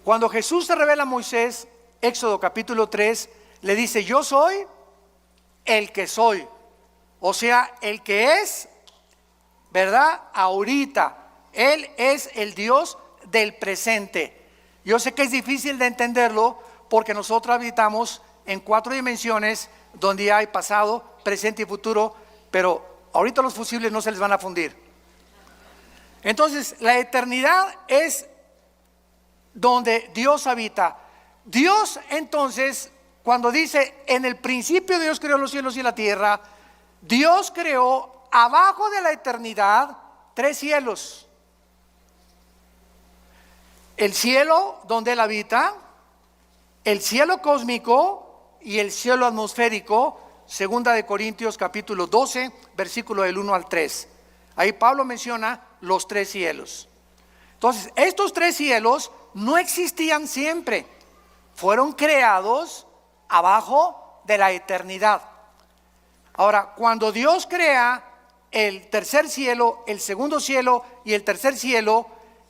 Cuando Jesús se revela a Moisés, Éxodo capítulo 3, le dice: yo soy el que soy. O sea, el que es, ¿verdad? Ahorita. Él es el Dios del presente. Yo sé que es difícil de entenderlo porque nosotros habitamos en 4 dimensiones donde hay pasado, presente y futuro, pero ahorita los fusibles no se les van a fundir. Entonces, la eternidad es donde Dios habita. Dios, entonces, cuando dice: en el principio Dios creó los cielos y la tierra, Dios creó abajo de la eternidad 3 cielos. El cielo donde Él habita, el cielo cósmico y el cielo atmosférico. Segunda de Corintios capítulo 12, versículo del 1 al 3. Ahí Pablo menciona los 3 cielos. Entonces, estos 3 cielos no existían siempre. Fueron creados abajo de la eternidad. Ahora, cuando Dios crea el tercer cielo, el segundo cielo y el tercer cielo,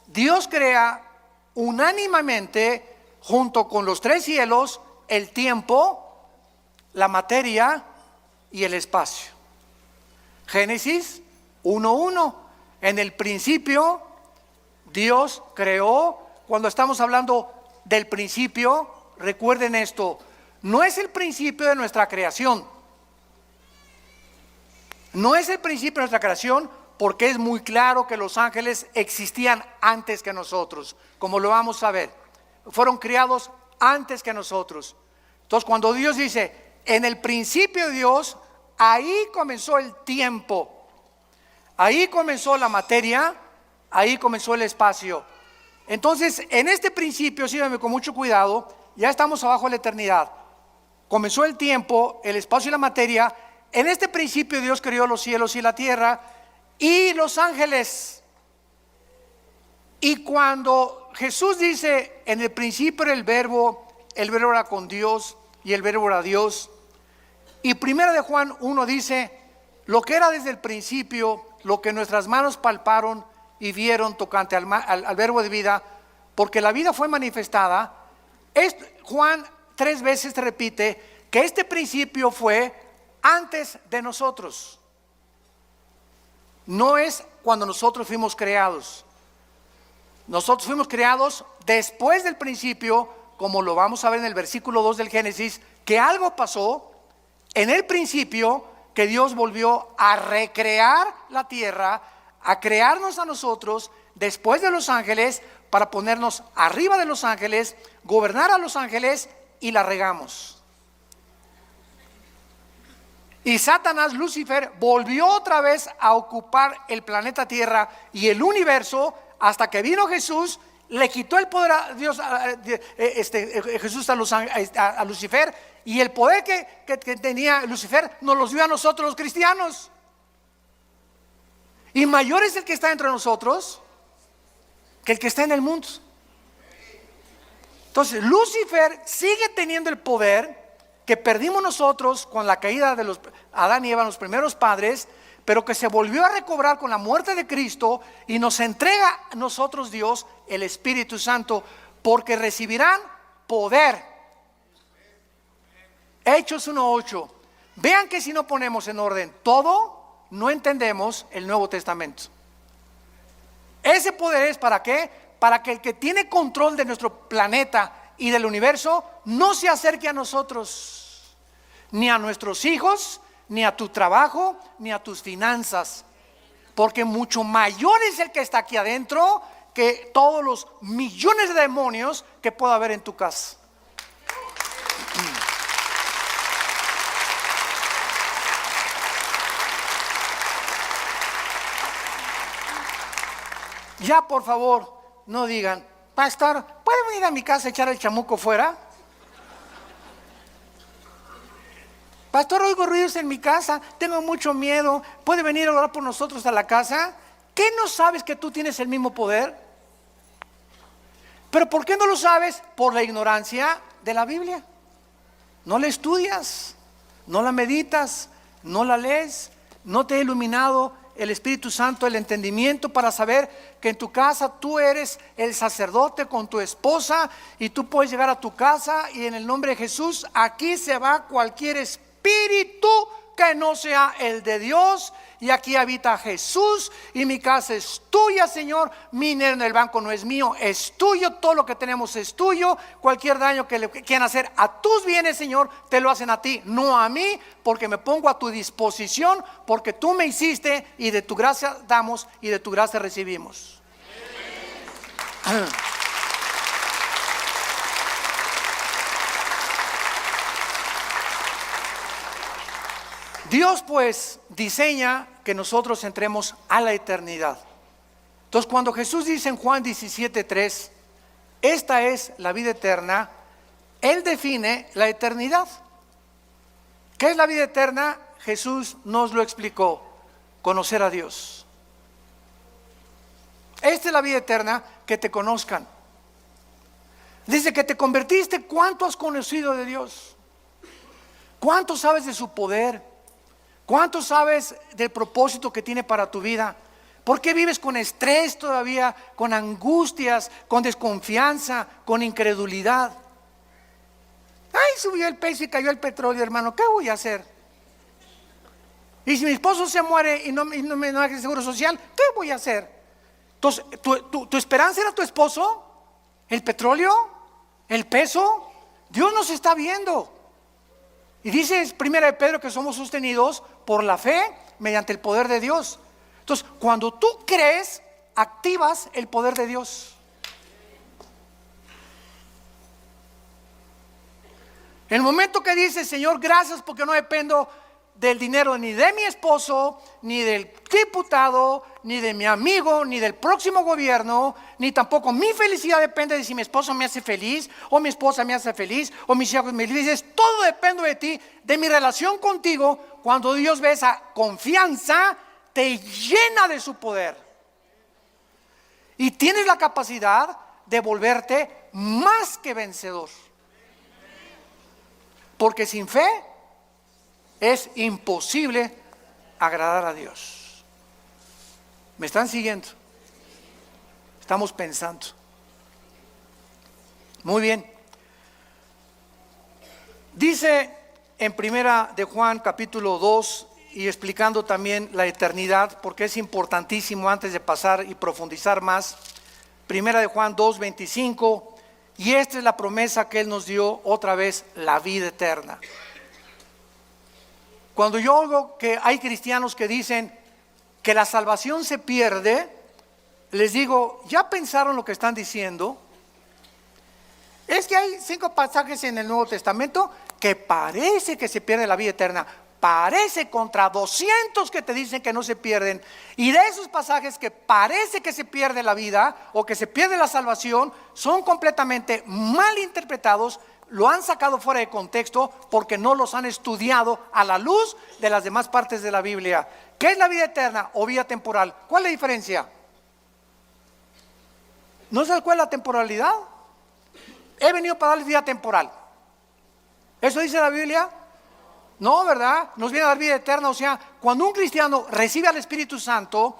Dios crea unánimemente, junto con los 3 cielos, el tiempo, la materia y el espacio. Génesis 1:1. En el principio Dios creó. Cuando estamos hablando del principio, recuerden esto, no es el principio de nuestra creación. No es el principio de nuestra creación, porque es muy claro que los ángeles existían antes que nosotros, como lo vamos a ver. Fueron creados antes que nosotros. Entonces, cuando Dios dice, en el principio de Dios, ahí comenzó el tiempo, ahí comenzó la materia, ahí comenzó el espacio. Entonces, en este principio, síganme con mucho cuidado, ya estamos abajo de la eternidad. Comenzó el tiempo, el espacio y la materia. En este principio Dios creó los cielos y la tierra y los ángeles. Y cuando Jesús dice, en el principio era el verbo era con Dios y el verbo era Dios. Y primera de Juan 1 dice, lo que era desde el principio, lo que nuestras manos palparon y vieron tocante al verbo de vida, porque la vida fue manifestada. Juan 3 veces repite que este principio fue antes de nosotros. No es cuando nosotros fuimos creados. Nosotros fuimos creados después del principio, como lo vamos a ver en el versículo 2 del Génesis, que algo pasó en el principio, que Dios volvió a recrear la tierra, a crearnos a nosotros después de los ángeles, para ponernos arriba de los ángeles, gobernar a los ángeles, y la regamos. Y Satanás, Lucifer, volvió otra vez a ocupar el planeta Tierra y el universo, hasta que vino Jesús, le quitó el poder a Dios, Jesús a Lucifer, y el poder que tenía Lucifer nos los dio a nosotros los cristianos. Y mayor es el que está entre nosotros que el que está en el mundo. Entonces Lucifer sigue teniendo el poder que perdimos nosotros con la caída de Adán y Eva, los primeros padres, pero que se volvió a recobrar con la muerte de Cristo, y nos entrega a nosotros Dios el Espíritu Santo, porque recibirán poder. Hechos 1:8. Vean que si no ponemos en orden todo, no entendemos el Nuevo Testamento. Ese poder es ¿para qué? Para que el que tiene control de nuestro planeta y del universo no se acerque a nosotros, ni a nuestros hijos, ni a tu trabajo, ni a tus finanzas, porque mucho mayor es el que está aquí adentro que todos los millones de demonios que pueda haber en tu casa. Ya, por favor, no digan, pastor, ¿puede venir a mi casa a echar el chamuco fuera? Pastor, oigo ruidos en mi casa, tengo mucho miedo, ¿puede venir a orar por nosotros a la casa? ¿Qué no sabes que tú tienes el mismo poder? ¿Pero por qué no lo sabes? Por la ignorancia de la Biblia. No la estudias, no la meditas, no la lees, no te ha iluminado el Espíritu Santo, el entendimiento para saber que en tu casa tú eres el sacerdote con tu esposa, y tú puedes llegar a tu casa y en el nombre de Jesús, aquí se va cualquier espíritu que no sea el de Dios, y aquí habita Jesús, y mi casa es tuya, Señor. Mi dinero en el banco no es mío, es tuyo. Todo lo que tenemos es tuyo. Cualquier daño que le quieran hacer a tus bienes, Señor, te lo hacen a ti, no a mí, porque me pongo a tu disposición, porque tú me hiciste, y de tu gracia damos y de tu gracia recibimos. Dios pues diseña que nosotros entremos a la eternidad. Entonces, cuando Jesús dice en Juan 17:3, esta es la vida eterna, Él define la eternidad. ¿Qué es la vida eterna? Jesús nos lo explicó: conocer a Dios. Esta es la vida eterna, que te conozcan. Desde que te convertiste, ¿cuánto has conocido de Dios? ¿Cuánto sabes de su poder? ¿Cuánto sabes del propósito que tiene para tu vida? ¿Por qué vives con estrés todavía, con angustias, con desconfianza, con incredulidad? Ay, subió el peso y cayó el petróleo, hermano, ¿qué voy a hacer? Y si mi esposo se muere y no me da el seguro social, ¿qué voy a hacer? Entonces, ¿tu esperanza era tu esposo? ¿El petróleo? ¿El peso? Dios nos está viendo. Y dice 1 de Pedro que somos sostenidos por la fe mediante el poder de Dios. Entonces, cuando tú crees, activas el poder de Dios. En el momento que dices, Señor, gracias porque no dependo del dinero ni de mi esposo, ni del diputado, ni de mi amigo, ni del próximo gobierno, ni tampoco mi felicidad depende de si mi esposo me hace feliz, o mi esposa me hace feliz, o mis hijos me felices. Todo depende de ti, de mi relación contigo. Cuando Dios ve esa confianza, te llena de su poder. Y tienes la capacidad de volverte más que vencedor. Porque sin fe es imposible agradar a Dios. ¿Me están siguiendo? Estamos pensando. Muy bien. Dice en Primera de Juan capítulo 2, y explicando también la eternidad, porque es importantísimo antes de pasar y profundizar más. Primera de Juan 2:25. Y esta es la promesa que Él nos dio otra vez, la vida eterna. Cuando yo oigo que hay cristianos que dicen que la salvación se pierde, les digo, ¿ya pensaron lo que están diciendo? Es que hay 5 pasajes en el Nuevo Testamento que parece que se pierde la vida eterna. Parece contra 200 que te dicen que no se pierden. Y de esos pasajes que parece que se pierde la vida o que se pierde la salvación, son completamente mal interpretados. Lo han sacado fuera de contexto porque no los han estudiado a la luz de las demás partes de la Biblia. ¿Qué es la vida eterna o vida temporal? ¿Cuál es la diferencia? ¿No sabes cuál es la temporalidad? He venido para darles vida temporal. ¿Eso dice la Biblia? No, ¿verdad? Nos viene a dar vida eterna. O sea, cuando un cristiano recibe al Espíritu Santo,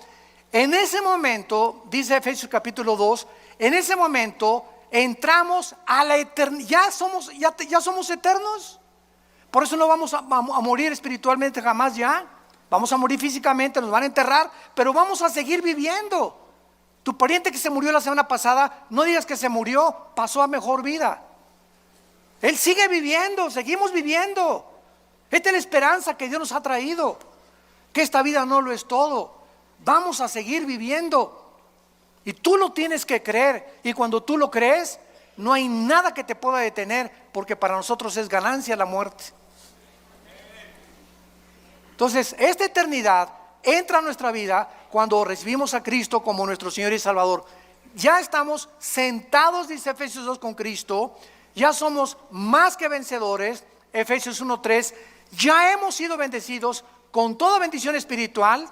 en ese momento, dice Efesios capítulo 2, en ese momento entramos a la eternidad. Ya somos eternos. Por eso no vamos a morir espiritualmente jamás ya. Vamos a morir físicamente, nos van a enterrar, pero vamos a seguir viviendo. Tu pariente que se murió la semana pasada, no digas que se murió, pasó a mejor vida. Él sigue viviendo, seguimos viviendo. Esta es la esperanza que Dios nos ha traído, que esta vida no lo es todo. Vamos a seguir viviendo. Y tú lo tienes que creer. Y cuando tú lo crees, no hay nada que te pueda detener, porque para nosotros es ganancia la muerte. Entonces, esta eternidad entra a nuestra vida cuando recibimos a Cristo como nuestro Señor y Salvador. Ya estamos sentados, dice Efesios 2, con Cristo. Ya somos más que vencedores. Efesios 1:3. Ya hemos sido bendecidos con toda bendición espiritual.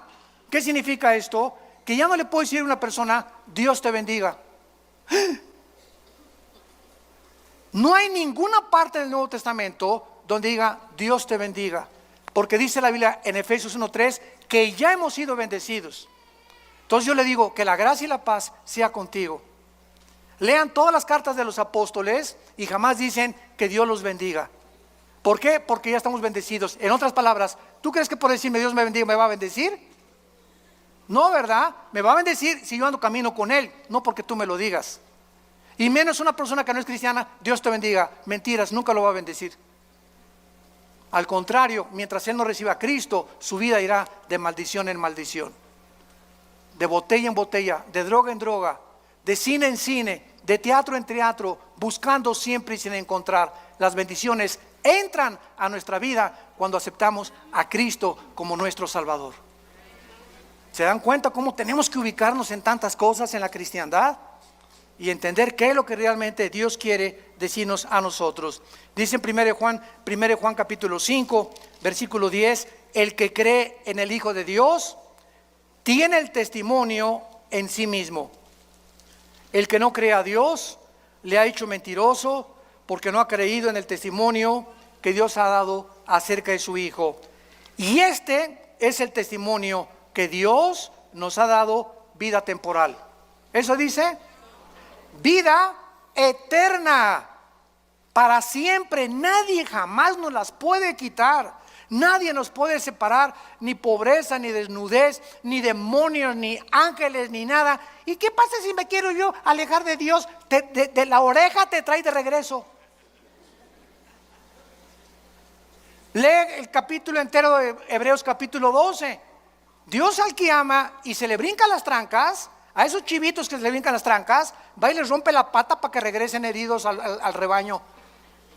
¿Qué significa esto? Que ya no le puedo decir a una persona, Dios te bendiga. No hay ninguna parte del Nuevo Testamento donde diga Dios te bendiga, porque dice la Biblia en Efesios 1:3 que ya hemos sido bendecidos. Entonces yo le digo que la gracia y la paz sea contigo. Lean todas las cartas de los apóstoles y jamás dicen que Dios los bendiga. ¿Por qué? Porque ya estamos bendecidos. En otras palabras, ¿tú crees que por decirme Dios me bendiga me va a bendecir? No, ¿verdad? Me va a bendecir si yo ando camino con Él, no porque tú me lo digas. Y menos una persona que no es cristiana, Dios te bendiga. Mentiras, nunca lo va a bendecir. Al contrario, mientras él no reciba a Cristo, su vida irá de maldición en maldición, de botella en botella, de droga en droga, de cine en cine, de teatro en teatro, buscando siempre y sin encontrar. Las bendiciones entran a nuestra vida cuando aceptamos a Cristo como nuestro Salvador. ¿Se dan cuenta cómo tenemos que ubicarnos en tantas cosas en la cristiandad? Y entender qué es lo que realmente Dios quiere decirnos a nosotros. Dice en 1 Juan capítulo 5, versículo 10, el que cree en el Hijo de Dios tiene el testimonio en sí mismo. El que no cree a Dios le ha hecho mentiroso, porque no ha creído en el testimonio que Dios ha dado acerca de su Hijo. Y este es el testimonio que Dios nos ha dado, vida temporal. ¿Eso dice? Vida eterna, para siempre. Nadie jamás nos las puede quitar. Nadie nos puede separar, ni pobreza, ni desnudez, ni demonios, ni ángeles, ni nada. ¿Y qué pasa si me quiero yo alejar de Dios? De la oreja te trae de regreso. Lee el capítulo entero de Hebreos capítulo 12. Dios al que ama y se le brincan las trancas, a esos chivitos que se le brincan las trancas, va y les rompe la pata para que regresen heridos al rebaño.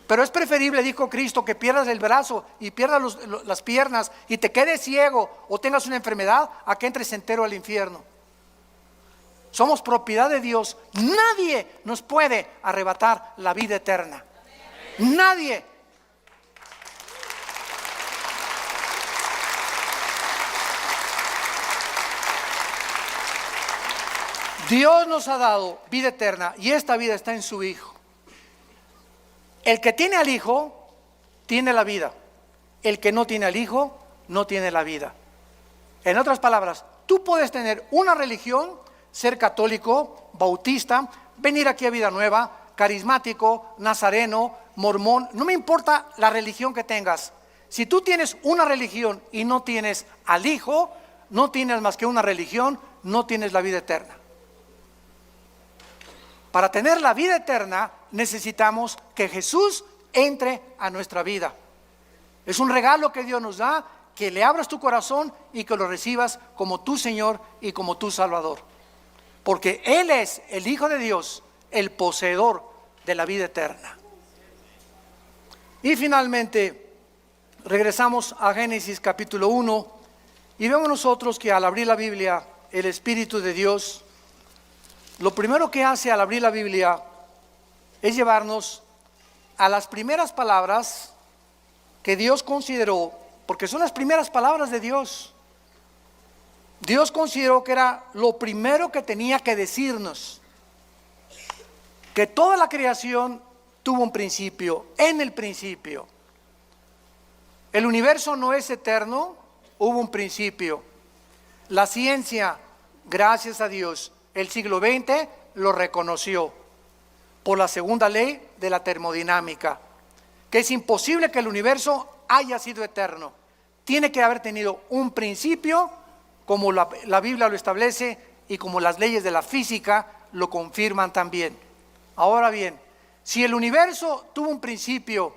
Pero es preferible, dijo Cristo, que pierdas el brazo y pierdas las piernas y te quedes ciego o tengas una enfermedad, a que entres entero al infierno. Somos propiedad de Dios. Nadie nos puede arrebatar la vida eterna. Nadie. Dios nos ha dado vida eterna y esta vida está en su Hijo. El que tiene al Hijo tiene la vida. El que no tiene al Hijo no tiene la vida. En otras palabras, tú puedes tener una religión, ser católico, bautista, venir aquí a Vida Nueva, carismático, nazareno, mormón, no me importa la religión que tengas. Si tú tienes una religión y no tienes al Hijo, no tienes más que una religión, no tienes la vida eterna. Para tener la vida eterna necesitamos que Jesús entre a nuestra vida. Es un regalo que Dios nos da, que le abras tu corazón y que lo recibas como tu Señor y como tu Salvador. Porque Él es el Hijo de Dios, el poseedor de la vida eterna. Y finalmente regresamos a Génesis capítulo 1 y vemos nosotros que al abrir la Biblia, el Espíritu de Dios, lo primero que hace al abrir la Biblia es llevarnos a las primeras palabras que Dios consideró, porque son las primeras palabras de Dios. Dios consideró que era lo primero que tenía que decirnos, que toda la creación tuvo un principio. En el principio, el universo no es eterno, hubo un principio. La ciencia, gracias a Dios, el siglo XX lo reconoció por la segunda ley de la termodinámica, que es imposible que el universo haya sido eterno. Tiene que haber tenido un principio, como la Biblia lo establece y como las leyes de la física lo confirman también. Ahora bien, si el universo tuvo un principio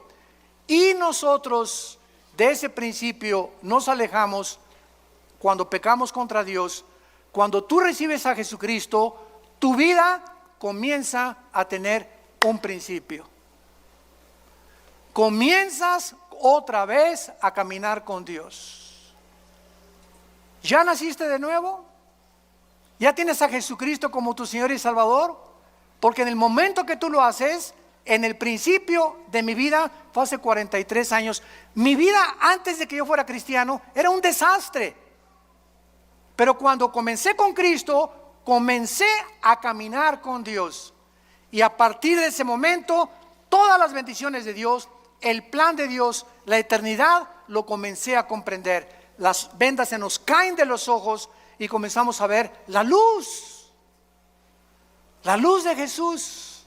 y nosotros de ese principio nos alejamos cuando pecamos contra Dios, cuando tú recibes a Jesucristo, tu vida comienza a tener un principio. Comienzas otra vez a caminar con Dios. ¿Ya naciste de nuevo? ¿Ya tienes a Jesucristo como tu Señor y Salvador? Porque en el momento que tú lo haces, en el principio de mi vida, fue hace 43 años, mi vida antes de que yo fuera cristiano era un desastre. Pero cuando comencé con Cristo, comencé a caminar con Dios. Y a partir de ese momento, todas las bendiciones de Dios, el plan de Dios, la eternidad, lo comencé a comprender. Las vendas se nos caen de los ojos y comenzamos a ver la luz de Jesús.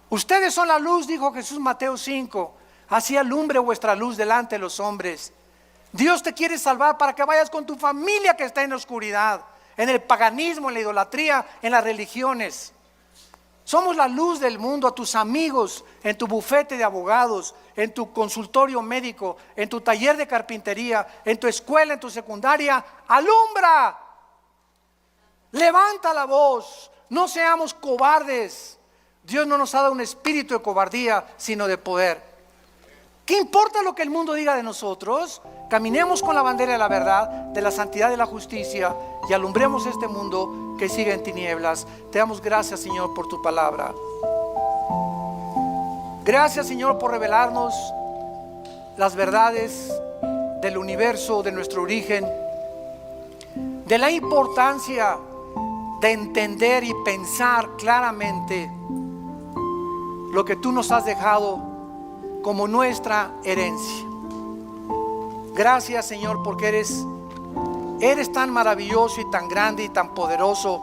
Ustedes son la luz, dijo Jesús, Mateo 5. Así alumbre vuestra luz delante de los hombres. Dios te quiere salvar para que vayas con tu familia que está en la oscuridad, en el paganismo, en la idolatría, en las religiones. Somos la luz del mundo a tus amigos, en tu bufete de abogados, en tu consultorio médico, en tu taller de carpintería, en tu escuela, en tu secundaria. ¡Alumbra! Levanta la voz, no seamos cobardes. Dios no nos ha dado un espíritu de cobardía, sino de poder. ¿Qué importa lo que el mundo diga de nosotros? Caminemos con la bandera de la verdad, de la santidad y de la justicia y alumbremos este mundo que sigue en tinieblas. Te damos gracias, Señor, por tu palabra. Gracias, Señor, por revelarnos las verdades del universo, de nuestro origen, de la importancia de entender y pensar claramente lo que tú nos has dejado como nuestra herencia. Gracias, Señor, porque eres tan maravilloso y tan grande y tan poderoso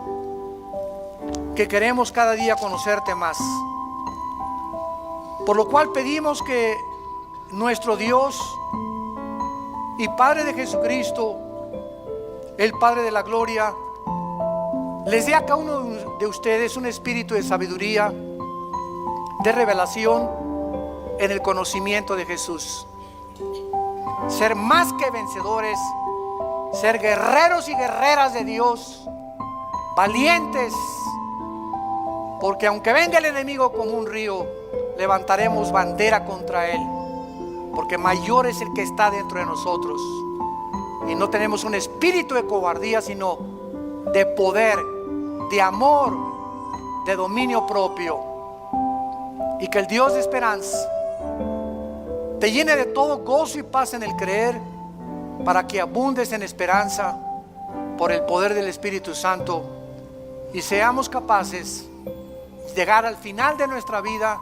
que queremos cada día conocerte más. Por lo cual pedimos que nuestro Dios y Padre de Jesucristo, el Padre de la gloria, les dé a cada uno de ustedes un espíritu de sabiduría, de revelación en el conocimiento de Jesús. Ser más que vencedores, ser guerreros y guerreras de Dios, valientes, porque aunque venga el enemigo como un río, levantaremos bandera contra él, porque mayor es el que está dentro de nosotros, y no tenemos un espíritu de cobardía, sino de poder, de amor, de dominio propio. Y que el Dios de esperanza te llene de todo gozo y paz en el creer, para que abundes en esperanza por el poder del Espíritu Santo, y seamos capaces de llegar al final de nuestra vida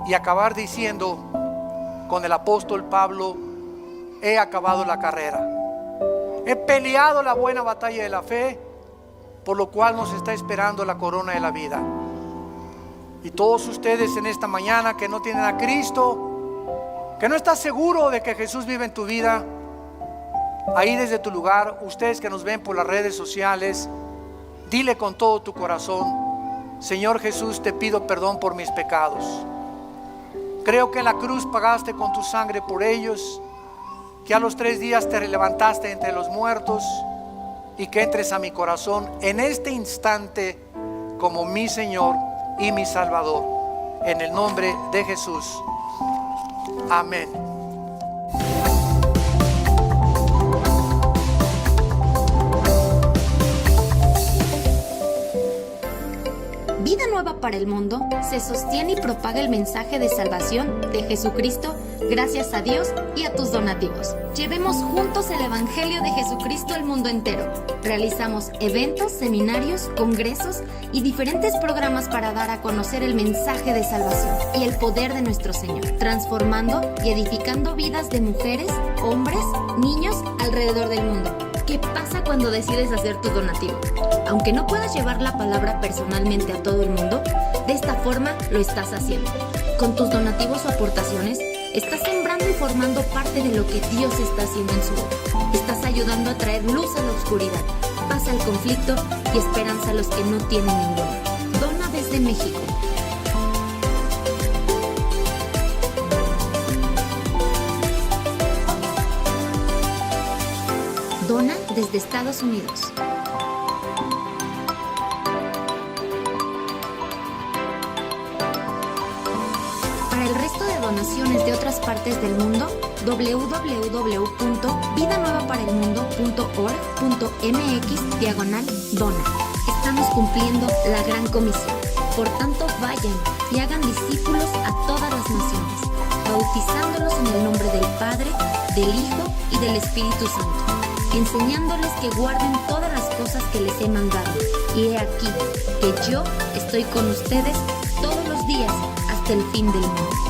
y acabar diciendo con el apóstol Pablo: he acabado la carrera, he peleado la buena batalla de la fe, por lo cual nos está esperando la corona de la vida. Y todos ustedes en esta mañana que no tienen a Cristo, que no estás seguro de que Jesús vive en tu vida, ahí desde tu lugar, ustedes que nos ven por las redes sociales, dile con todo tu corazón: Señor Jesús, te pido perdón por mis pecados. Creo que en la cruz pagaste con tu sangre por ellos, que a los 3 días te levantaste entre los muertos, y que entres a mi corazón en este instante como mi Señor y mi Salvador. En el nombre de Jesús. Amén. Vida Nueva para el Mundo se sostiene y propaga el mensaje de salvación de Jesucristo gracias a Dios y a tus donativos. Llevemos juntos el Evangelio de Jesucristo al mundo entero. Realizamos eventos, seminarios, congresos y diferentes programas para dar a conocer el mensaje de salvación y el poder de nuestro Señor, transformando y edificando vidas de mujeres, hombres, niños alrededor del mundo. ¿Qué pasa cuando decides hacer tu donativo? Aunque no puedas llevar la palabra personalmente a todo el mundo, de esta forma lo estás haciendo. Con tus donativos o aportaciones, estás sembrando y formando parte de lo que Dios está haciendo en su obra. Estás ayudando a traer luz a la oscuridad, paz al conflicto y esperanza a los que no tienen ninguna. Dona desde México. Dona desde Estados Unidos. Para el resto de donaciones de otras partes del mundo, www.vidanuevaparelmundo.org.mx/dona. Estamos cumpliendo la gran comisión. Por tanto, vayan y hagan discípulos a todas las naciones, bautizándolos en el nombre del Padre, del Hijo y del Espíritu Santo, enseñándoles que guarden todas las cosas que les he mandado. Y he aquí que yo estoy con ustedes todos los días hasta el fin del mundo.